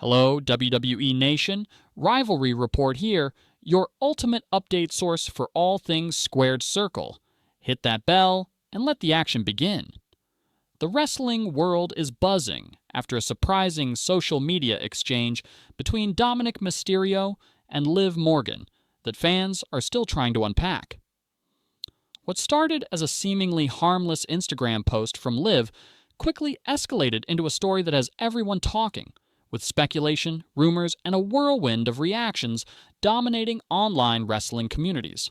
Hello, WWE Nation. Rivalry Report here, your ultimate update source for all things Squared Circle. Hit that bell and let the action begin. The wrestling world is buzzing after a surprising social media exchange between Dominik Mysterio and Liv Morgan that fans are still trying to unpack. What started as a seemingly harmless Instagram post from Liv quickly escalated into a story that has everyone talking, with speculation, rumors, and a whirlwind of reactions dominating online wrestling communities.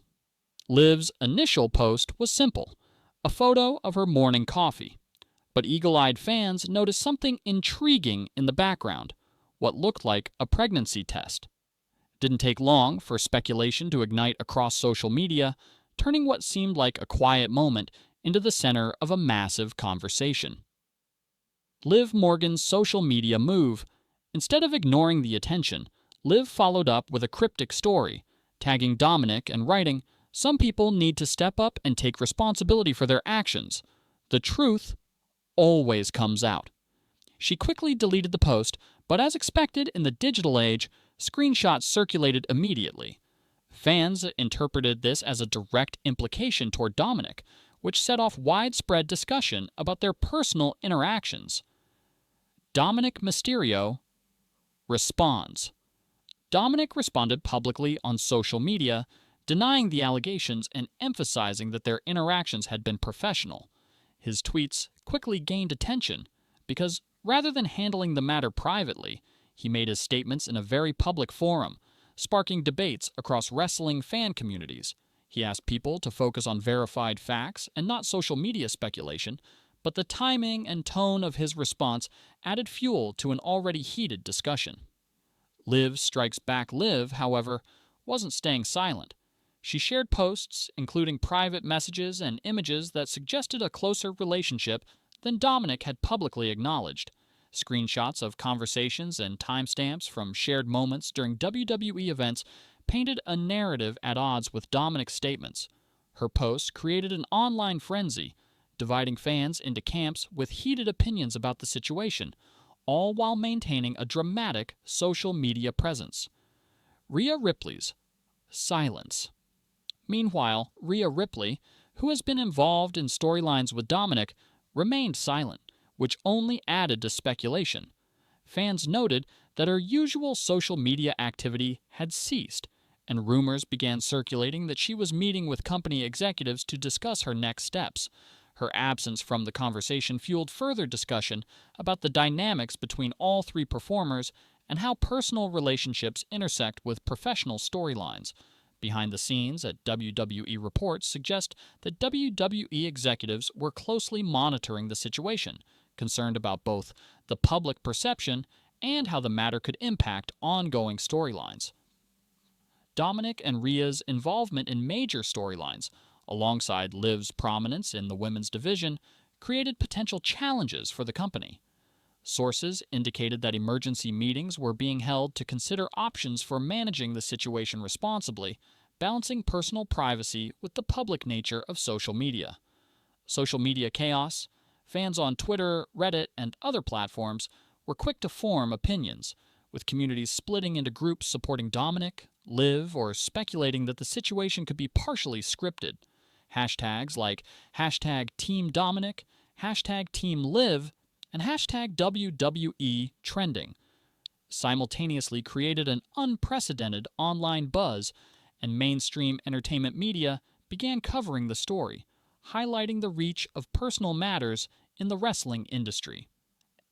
Liv's initial post was simple, a photo of her morning coffee. But eagle-eyed fans noticed something intriguing in the background, what looked like a pregnancy test. It didn't take long for speculation to ignite across social media, turning what seemed like a quiet moment into the center of a massive conversation. Liv Morgan's social media move. Instead of ignoring the attention, Liv followed up with a cryptic story, tagging Dominik and writing, "Some people need to step up and take responsibility for their actions. The truth always comes out." She quickly deleted the post, but as expected in the digital age, screenshots circulated immediately. Fans interpreted this as a direct implication toward Dominik, which set off widespread discussion about their personal interactions. Dominik Mysterio responds. Dominik responded publicly on social media, denying the allegations and emphasizing that their interactions had been professional. His tweets quickly gained attention because, rather than handling the matter privately, he made his statements in a very public forum, sparking debates across wrestling fan communities. He asked people to focus on verified facts and not social media speculation, but the timing and tone of his response added fuel to an already heated discussion. Liv Strikes Back Liv, however, wasn't staying silent. She shared posts, including private messages and images that suggested a closer relationship than Dominik had publicly acknowledged. Screenshots of conversations and timestamps from shared moments during WWE events painted a narrative at odds with Dominik's statements. Her posts created an online frenzy, dividing fans into camps with heated opinions about the situation, all while maintaining a dramatic social media presence. Rhea Ripley's silence. Meanwhile, Rhea Ripley, who has been involved in storylines with Dominik, remained silent, which only added to speculation. Fans noted that her usual social media activity had ceased, and rumors began circulating that she was meeting with company executives to discuss her next steps. Her absence from the conversation fueled further discussion about the dynamics between all three performers and how personal relationships intersect with professional storylines. Behind the scenes at WWE reports suggest that WWE executives were closely monitoring the situation, concerned about both the public perception and how the matter could impact ongoing storylines. Dominik and Rhea's involvement in major storylines, alongside Liv's prominence in the women's division, created potential challenges for the company. Sources indicated that emergency meetings were being held to consider options for managing the situation responsibly, balancing personal privacy with the public nature of social media. Social media chaos. Fans on Twitter, Reddit, and other platforms were quick to form opinions, with communities splitting into groups supporting Dominik, Liv, or speculating that the situation could be partially scripted. Hashtags like #TeamDominik, #TeamLiv, and #WWE Trending simultaneously created an unprecedented online buzz, and mainstream entertainment media began covering the story, highlighting the reach of personal matters in the wrestling industry.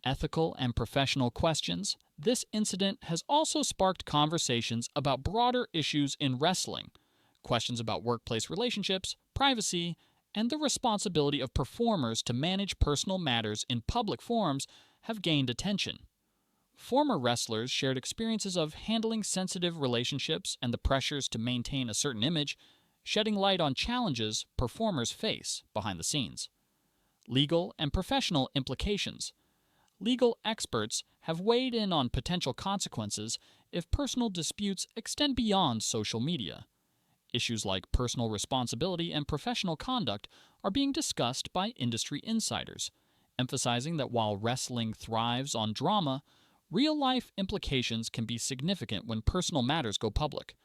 Ethical and professional questions. This incident has also sparked conversations about broader issues in wrestling. Questions about workplace relationships, privacy, and the responsibility of performers to manage personal matters in public forums have gained attention. Former wrestlers shared experiences of handling sensitive relationships and the pressures to maintain a certain image, shedding light on challenges performers face behind the scenes. Legal and professional implications. Legal experts have weighed in on potential consequences if personal disputes extend beyond social media. Issues like personal responsibility and professional conduct are being discussed by industry insiders, emphasizing that while wrestling thrives on drama, real-life implications can be significant when personal matters go public.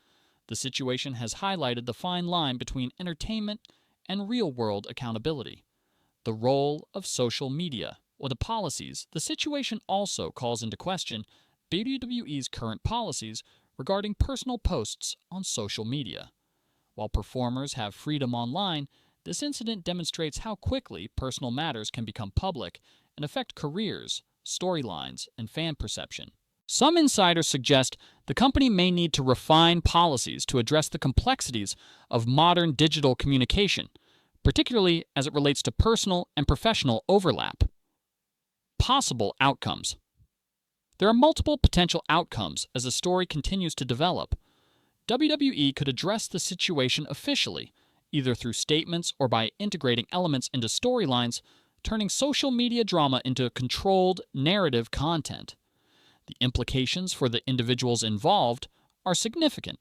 The situation has highlighted the fine line between entertainment and real-world accountability. The role of social media or the policies. The situation also calls into question WWE's current policies regarding personal posts on social media. While performers have freedom online, this incident demonstrates how quickly personal matters can become public and affect careers, storylines, and fan perception. Some insiders suggest the company may need to refine policies to address the complexities of modern digital communication, particularly as it relates to personal and professional overlap. Possible outcomes. There are multiple potential outcomes as the story continues to develop. WWE could address the situation officially, either through statements or by integrating elements into storylines, turning social media drama into controlled narrative content. The implications for the individuals involved are significant.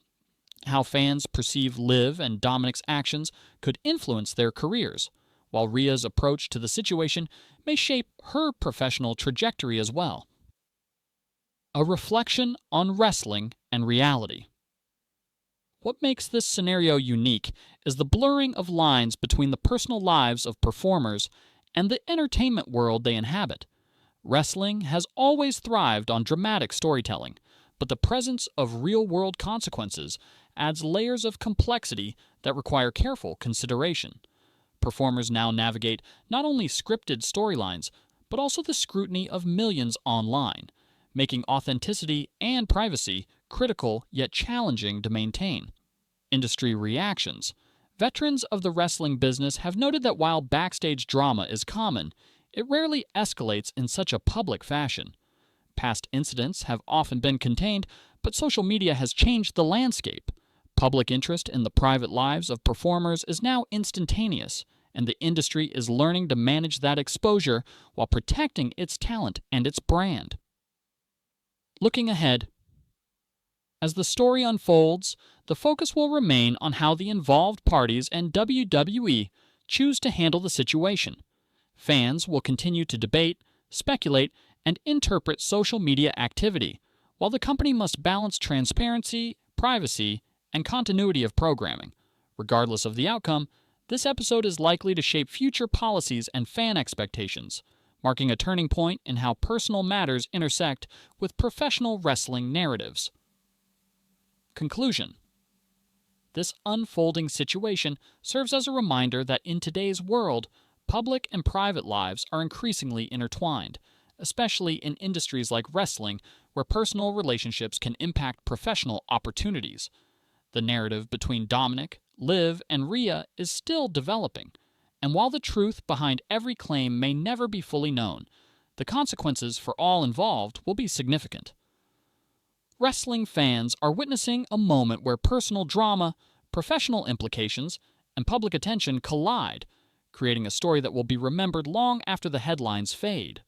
How fans perceive Liv and Dominik's actions could influence their careers, while Rhea's approach to the situation may shape her professional trajectory as well. A reflection on wrestling and reality. What makes this scenario unique is the blurring of lines between the personal lives of performers and the entertainment world they inhabit. Wrestling has always thrived on dramatic storytelling, but the presence of real-world consequences adds layers of complexity that require careful consideration. Performers now navigate not only scripted storylines, but also the scrutiny of millions online, making authenticity and privacy critical yet challenging to maintain. Industry reactions. Veterans of the wrestling business have noted that while backstage drama is common, it rarely escalates in such a public fashion. Past incidents have often been contained, but social media has changed the landscape. Public interest in the private lives of performers is now instantaneous, and the industry is learning to manage that exposure while protecting its talent and its brand. Looking ahead, as the story unfolds, the focus will remain on how the involved parties and WWE choose to handle the situation. Fans will continue to debate, speculate, and interpret social media activity, while the company must balance transparency, privacy, and continuity of programming. Regardless of the outcome, this episode is likely to shape future policies and fan expectations, marking a turning point in how personal matters intersect with professional wrestling narratives. Conclusion. This unfolding situation serves as a reminder that in today's world, public and private lives are increasingly intertwined, especially in industries like wrestling, where personal relationships can impact professional opportunities. The narrative between Dominik, Liv, and Rhea is still developing, and while the truth behind every claim may never be fully known, the consequences for all involved will be significant. Wrestling fans are witnessing a moment where personal drama, professional implications, and public attention collide, creating a story that will be remembered long after the headlines fade.